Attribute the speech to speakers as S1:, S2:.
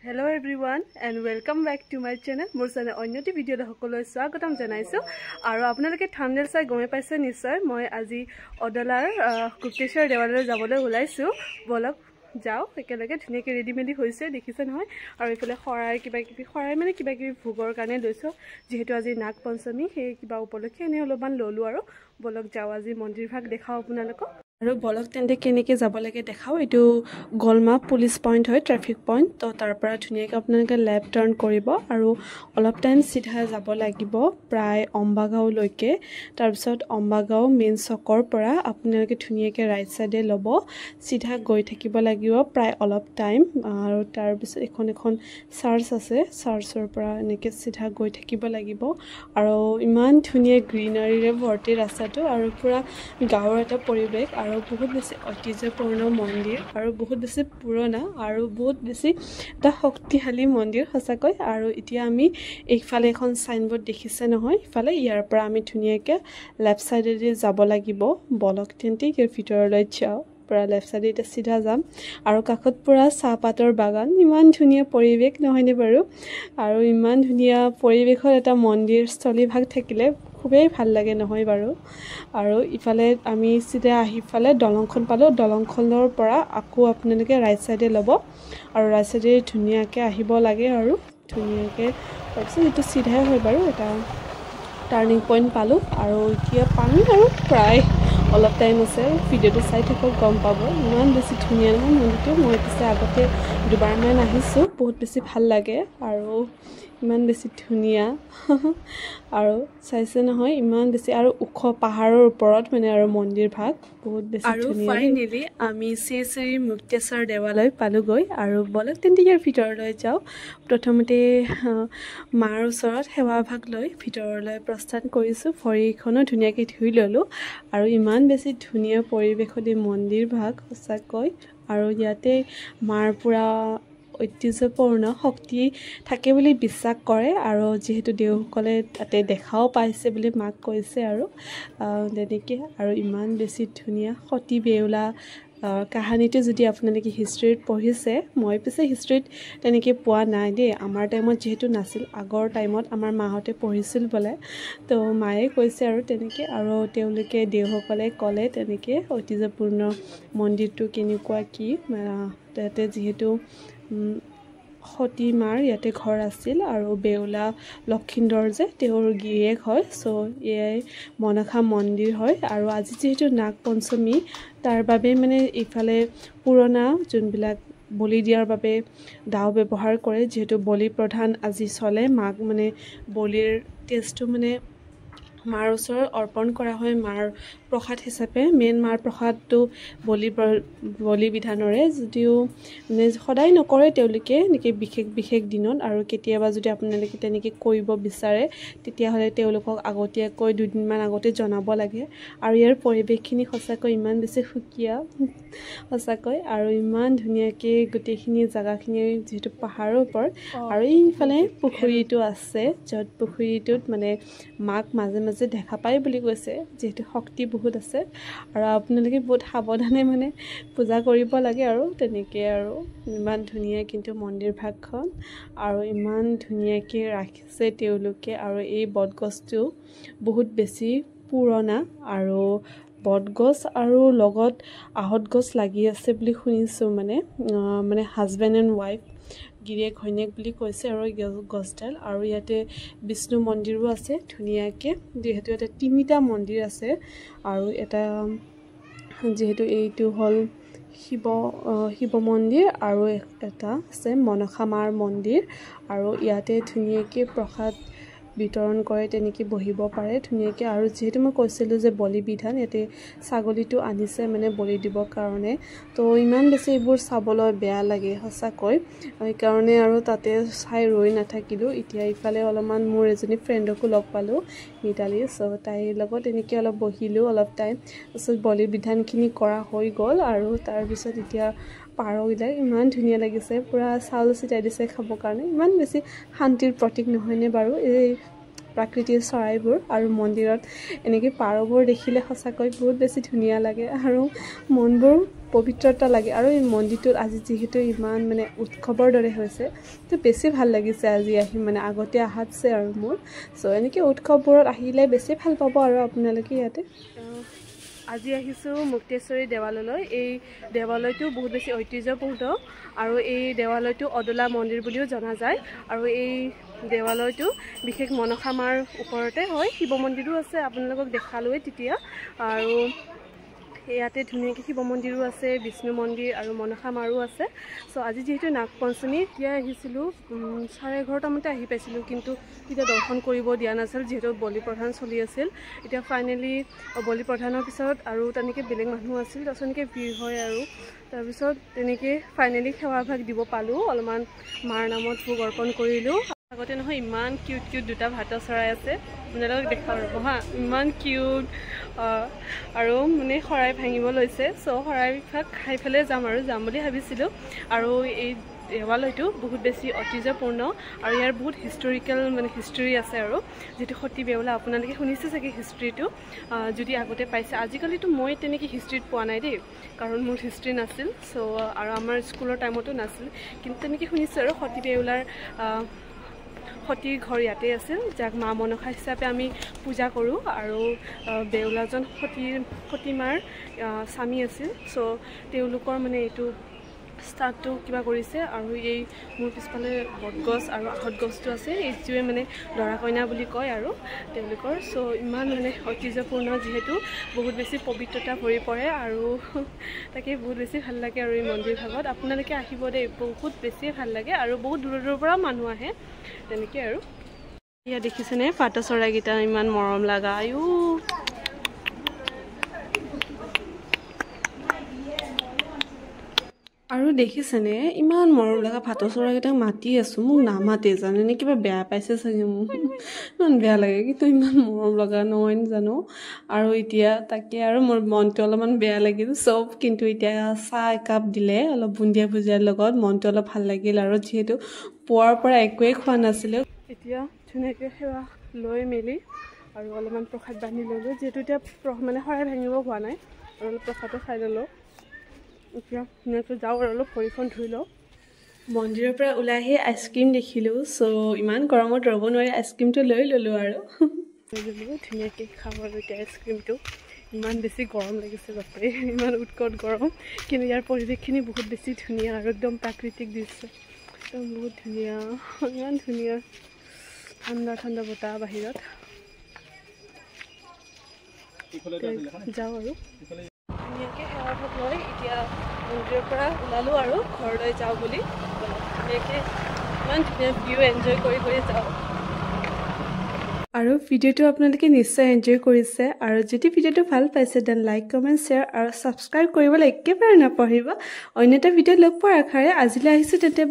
S1: Hello everyone and welcome back to my channel. More channel onyoti video da hokoloi swagatam janaisu aru apnaloke thumbnail sai gome paise nisoy moi aji odalar Gukteshwar Dewalor jaboloi ulaisu bolok যাও একেলগে ধুনিয়াকে ready মেলি হৈছে দেখিছে নহয় আৰু ইফালে খৰাই মানে কিবা কিবি ভোগৰ কাৰণে লৈছো যেহেতু আজি নাগ পঞ্চমী সেই কিবা উপলক্ষে এনে অলপমান ললো আৰু বলক যাও আজি মন্দিৰ ভাগ দেখাও আপোনালোকক আৰু বলক তেন্তে কেনেকৈ যাব লাগে দেখাও এটো গলমা পুলিশ পইণ্ট হয় ট্ৰাফিক পইণ্ট তো তাৰ পৰা ধুনিয়াকে আপোনালোকে লেফট টাৰ্ন কৰিব আৰু অলপ টাইম সিধা যাব লাগিব প্ৰায় অম্বাগাঁও লৈকে তাৰ পিছত অম্বাগাঁও মেইন চকৰ পৰা আপোনালোকে ধুনিয়াকে ৰাইট সাইডে লব সিধা গৈ থাকিব লাগিব প্ৰায় অলপ টাইম আৰু তাৰ পিছত এখন চাৰ্চ আছে চাৰ্চৰ পৰা এনেকে সিধা গৈ থাকিব লাগিব আৰু ইমান ধুনিয়া গ্ৰীনাৰীৰে ভৰ্তি ৰাস্তাটো আৰু পুৰা গাঁৱৰ এটা পৰিৱেশ আৰু বহুত বেছি ঐতিহ্যপূৰ্ণ মন্দিৰ আৰু বহুত বেছি পুৰণা আৰু বহুত বেছি এটা শক্তিশালী মন্দিৰ সঁচাকৈ আৰু এতিয়া আমি এইফালে এখন সাইনবোৰ্ড দেখিছে নহয় ইফালে ইয়াৰ পৰা আমি ধুনিয়াকে লেফট সাইডেদি যাব লাগিব বলক তেন্তে ইয়াৰ ভিতৰলৈ যাও পুৰা লেফট সাইডে এটা সিধা যাম আৰু কাষত পুৰা চাহপাতৰ বাগান ইমান ধুনিয়া পৰিৱেশ নহয়নে বাৰু আৰু ইমান ধুনিয়া পৰিৱেশৰ এটা মন্দিৰ স্থলী ভাগ থাকিলে খুবেই ভাল লাগে নহয় বাৰু আৰু ইফালে আমি সিধা আহিফালে দলংখন পালো দলংখনৰ পৰা আকৌ আপোনালোকে ৰাইট সাইডে লব আৰু ৰাইট সাইডে ধুনিয়াকে আহিব লাগে আৰু ধুনিয়াকে তাৰপিছত এটো সিধাই হয় বাৰু এটা টাৰ্নিং পইণ্ট পালো আৰু এতিয়া পানী আৰু প্ৰায় অলপ টাইম আছে ভিডিওটো চাই থাকক গম পাব ইমান বেছি ধুনিয়া নহয় মন্দিৰটো মই পিছে আগতে দুবাৰমান আহিছো বহুত বেছি ভাল লাগে আৰু ইমান বেছি ধুনিয়া আৰু চাইছে নহয় ইমান বেছি আৰু উখ পাহাৰৰ ওপৰত মানে আৰু মন্দিৰ ভাগ বহুত বেছি ধুনিয়া আৰু ফাইনালি আমি শ্ৰী মুক্তেশ্বৰ দেৱালয় পালোগৈ আৰু বলক তেন্তে ইয়াৰ ভিতৰলৈ যাও প্ৰথমতে মাৰ ওচৰত সেৱা ভাগ লৈ ভিতৰলৈ প্ৰস্থান কৰিছো ভৰিখনো ধুনিয়াকৈ ধুই ললো আৰু ইমান বেছি ধুনিয়া পৰিৱেশত মন্দিৰ ভাগ সঁচাকৈ আৰু ইয়াতে মাৰ পুৰা ঐতিহ্যপূৰ্ণ শক্তি থাকে বুলি বিশ্বাস কৰে আৰু যেহেতু দেউসকলে তাতে দেখাও পাইছে বুলি মাক কৈছে আৰু তেনেকৈ আৰু ইমান বেছি ধুনিয়া সতী বেউলা কাহিনীটো যদি আপোনালোকে হিষ্ট্ৰীত পঢ়িছে মই পিছে হিষ্ট্ৰীত তেনেকৈ পোৱা নাই দেই আমাৰ টাইমত যেহেতু নাছিল আগৰ টাইমত আমাৰ মাহঁতে পঢ়িছিল বোলে তো মায়ে কৈছে আৰু তেনেকৈ আৰু তেওঁলোকে দেউসকলে ক'লে তেনেকৈ ঐতিহ্যপূৰ্ণ মন্দিৰটো কেনেকুৱা কি তাতে যিহেতু সতী মাৰ ইয়াতে ঘৰ আছিল আৰু বেউলা লক্ষিন্দৰ যে তেওঁৰ গিৰিয়েক হয় সো এয়াই মনসা মন্দিৰ হয় আৰু আজি যেহেতু নাগ পঞ্চমী তাৰ বাবে মানে ইফালে পুৰণা যোনবিলাক বলি দিয়াৰ বাবে দাও ব্যৱহাৰ কৰে যেহেতু বলি প্ৰধান আজি চলে মাক মানে বলিৰ টেষ্টটো মানে মাৰ ওচৰত অৰ্পণ কৰা হয় মাৰ প্ৰসাদ হিচাপে মেইন মাৰ প্ৰসাদটো বলি বিধানৰে যদিও মানে সদায় নকৰে তেওঁলোকে এনেকৈ বিশেষ দিনত আৰু কেতিয়াবা যদি আপোনালোকে তেনেকৈ কৰিব বিচাৰে তেতিয়াহ'লে তেওঁলোকক আগতীয়াকৈ দুদিনমান আগতে জনাব লাগে আৰু ইয়াৰ পৰিৱেশখিনি সঁচাকৈ ইমান বেছি সুকীয়া সঁচাকৈ আৰু ইমান ধুনীয়াকৈ গোটেইখিনি জেগাখিনি যিহেতু পাহাৰৰ ওপৰত আৰু এইফালে পুখুৰীটো আছে য'ত পুখুৰীটোত মানে মাক মাজে মাজে দেখা পায় বুলি কৈছে যেহেতু শক্তি বহুত আছে আৰু আপোনালোকে বহুত সাৱধানে মানে পূজা কৰিব লাগে আৰু তেনেকৈ আৰু ইমান ধুনীয়া কিন্তু মন্দিৰ ভাগখন আৰু ইমান ধুনীয়াকৈ ৰাখিছে তেওঁলোকে আৰু এই বটগছটো বহুত বেছি পুৰণা আৰু বটগছ আৰু লগত আহঁত গছ লাগি আছে বুলি শুনিছোঁ মানে হাজবেণ্ড এণ্ড ৱাইফ গিৰিয়েক ঘৈণীয়েক বুলি কৈছে আৰু গছডাল আৰু ইয়াতে বিষ্ণু মন্দিৰো আছে ধুনীয়াকৈ যিহেতু ইয়াতে 3টা মন্দিৰ আছে আৰু এটা যেহেতু এইটো হ'ল শিৱ মন্দিৰ আৰু এটা আছে মনসা মাৰ মন্দিৰ আৰু ইয়াতে ধুনীয়াকৈ প্ৰসাদ বিতৰণ কৰে তেনেকৈ বহিব পাৰে ধুনীয়াকৈ আৰু যিহেতু মই কৈছিলোঁ যে বলি বিধান ইয়াতে ছাগলীটো আনিছে মানে বলি দিবৰ কাৰণে তো ইমান বেছি এইবোৰ চাবলৈ বেয়া লাগে সঁচাকৈ সেইকাৰণে আৰু তাতে চাই ৰৈ নাথাকিলোঁ এতিয়া ইফালে অলপমান মোৰ এজনী ফ্ৰেণ্ডকো লগ পালোঁ মিতালী চ' তাইৰ লগত এনেকৈ অলপ বহিলোঁ অলপ টাইম তাৰপিছত বলি বিধানখিনি কৰা হৈ গ'ল আৰু তাৰপিছত এতিয়া পাৰবিলাক ইমান ধুনীয়া লাগিছে পুৰা চাউল চিটাই দিছে খাবৰ কাৰণে ইমান বেছি শান্তিৰ প্ৰতীক নহয়নে বাৰু এই প্ৰাকৃতিক চৰাইবোৰ আৰু মন্দিৰত এনেকৈ পাৰবোৰ দেখিলে সঁচাকৈ বহুত বেছি ধুনীয়া লাগে আৰু মনবোৰ পবিত্ৰতা লাগে আৰু এই মন্দিৰটোত আজি যিহেতু ইমান মানে উৎসৱৰ দৰে হৈছে তো বেছি ভাল লাগিছে আজি আহি মানে আগতে আহাতছে আৰু মোৰ চ' এনেকৈ উৎসৱবোৰত আহিলে বেছি ভাল পাব আৰু আপোনালোকে ইয়াতে আজি আহিছোঁ মুক্তেশ্বৰী দেৱালয়লৈ এই দেৱালয়টো বহুত বেছি ঐতিহ্যপূৰ্ণ আৰু এই দেৱালয়টো অদলা মন্দিৰ বুলিও জনা যায় আৰু এই দেৱালয়টো বিশেষ মনসা মাৰ ওপৰতে হয় শিৱ মন্দিৰো আছে আপোনালোকক দেখালোৱে তেতিয়া আৰু ইয়াতে ধুনীয়াকৈ শিৱ মন্দিৰো আছে বিষ্ণু মন্দিৰ আৰু মনসা মাৰো আছে চ' আজি যিহেতু নাগ পঞ্চমী তেতিয়া আহিছিলোঁ 11:30টামানতে আহি পাইছিলোঁ কিন্তু তেতিয়া দৰ্শন কৰিব দিয়া নাছিল যিহেতু বলি প্ৰধান চলি আছিল এতিয়া ফাইনেলি বলি প্ৰধানৰ পিছত আৰু তেনেকৈ বেলেগ মানুহ আছিল তাৰপিছত এনেকৈ ভিৰ হয় আৰু তাৰপিছত তেনেকৈ ফাইনেলি সেৱাভাগ দিব পালোঁ অলপমান মাৰ নামত ভোগ অৰ্পণ কৰিলোঁ আগতে নহয় ইমান কিউট দুটা ভাটৌ চৰাই আছে আপোনালোকক দেখাওঁ ৰ'ব হা ইমান কিউট আৰু মানে শৰাই ভাঙিব লৈছে চ' শৰাইভাগ খাই পেলাই যাম বুলি ভাবিছিলোঁ আৰু এই দেৱালয়টো বহুত বেছি ঐতিহ্যপূৰ্ণ আৰু ইয়াৰ বহুত হিষ্টৰিকেল মানে হিষ্টৰী আছে আৰু যিটো সতী বেউলা আপোনালোকে শুনিছে চাগে হিষ্ট্ৰীটো যদি আগতে পাইছে আজিকালিতো মই তেনেকৈ হিষ্ট্ৰীত পোৱা নাই দেই কাৰণ মোৰ হিষ্ট্ৰী নাছিল চ' আৰু আমাৰ স্কুলৰ টাইমতো নাছিল কিন্তু তেনেকৈ শুনিছোঁ আৰু সতী বেউলাৰ সতীৰ ঘৰ ইয়াতে আছিল যাক মা মনসা হিচাপে আমি পূজা কৰোঁ আৰু বেউলাজন সতীমাৰ স্বামী আছিল চ' তেওঁলোকৰ মানে এইটো স্থানটো কিবা কৰিছে আৰু এই মোৰ পিছফালে বটগছ আৰু আহঁত গছটো আছে এইটোৱে মানে দৰা কইনা বুলি কয় আৰু তেওঁলোকৰ চ' ইমান মানে ঐতিহ্যপূৰ্ণ যিহেতু বহুত বেছি পবিত্ৰতা ভৰি পৰে আৰু তাকে বহুত বেছি ভাল লাগে আৰু এই মন্দিৰভাগত আপোনালোকে আহিব দেই বহুত বেছিয়ে ভাল লাগে আৰু বহুত দূৰৰ পৰা মানুহ আহে তেনেকৈ আৰু ইয়াত দেখিছেনে ভাটৌ চৰাইকেইটা ইমান মৰম লগা আয়ো আৰু দেখিছেনে ইমান মৰম লগা ভাটৌ চৰাইকেইটাক মাতি আছোঁ মোক নামাতে জানেনে কিবা বেয়া পাইছে চাগে মোক ইমান বেয়া লাগে কিন্তু ইমান মৰম লগা নহয় জানো আৰু এতিয়া তাকে আৰু মোৰ মনটো অলপমান বেয়া লাগিল চব কিন্তু এতিয়া চাহ একাপ দিলে অলপ বুন্দিয়া ভুজিয়াৰ লগত মনটো অলপ ভাল লাগিল আৰু যিহেতু পুৱাৰ পৰা একোৱেই খোৱা নাছিলে এতিয়া ধুনীয়াকৈ সেৱা লৈ মেলি আৰু অলপমান প্ৰসাদ বান্ধি ল'লোঁ যিহেতু এতিয়া মানে শৰাই ভাঙিব হোৱা নাই আৰু অলপ প্ৰসাদো খাই ল'লোঁ এতিয়া ধুনীয়াকৈ যাওঁ আৰু অলপ ভৰিখন ধুই লওঁ মন্দিৰৰ পৰা ওলাই আহি আইচক্ৰীম দেখিলোঁ চ' ইমান গৰমত ৰ'ব নোৱাৰি আইচক্ৰীমটো লৈ ল'লোঁ আৰু ধুনীয়াকৈ খাওঁ আৰু এতিয়া আইচক্ৰীমটো ইমান বেছি গৰম লাগিছে বাপৰে ইমান উৎকট গৰম কিন্তু ইয়াৰ পৰিৱেশখিনি বহুত বেছি ধুনীয়া আৰু একদম প্ৰাকৃতিক দৃশ্য একদম বহুত ধুনীয়া ইমান ধুনীয়া ঠাণ্ডা বতাহ বাহিৰত যাওঁ আৰু ধুনীয়াকৈ সেৱাভাগ লৈ এতিয়া মন্দিৰৰ পৰা ওলালোঁ আৰু ঘৰলৈ যাওঁ বুলি ধুনীয়াকৈ ইমান ধুনীয়া ভিউ এনজয় কৰি যাওঁ আৰু ভিডিঅ'টো আপোনালোকে নিশ্চয় এনজয় কৰিছে আৰু যদি ভিডিঅ'টো ভাল পাইছে দেন লাইক কমেণ্ট শ্বেয়াৰ আৰু ছাবস্ক্ৰাইব কৰিবলৈ একেবাৰে নাপাহৰিব অন্য এটা ভিডিঅ'ত লগ পোৱাৰ আশাৰে আজিলৈ আহিছোঁ তেন্তে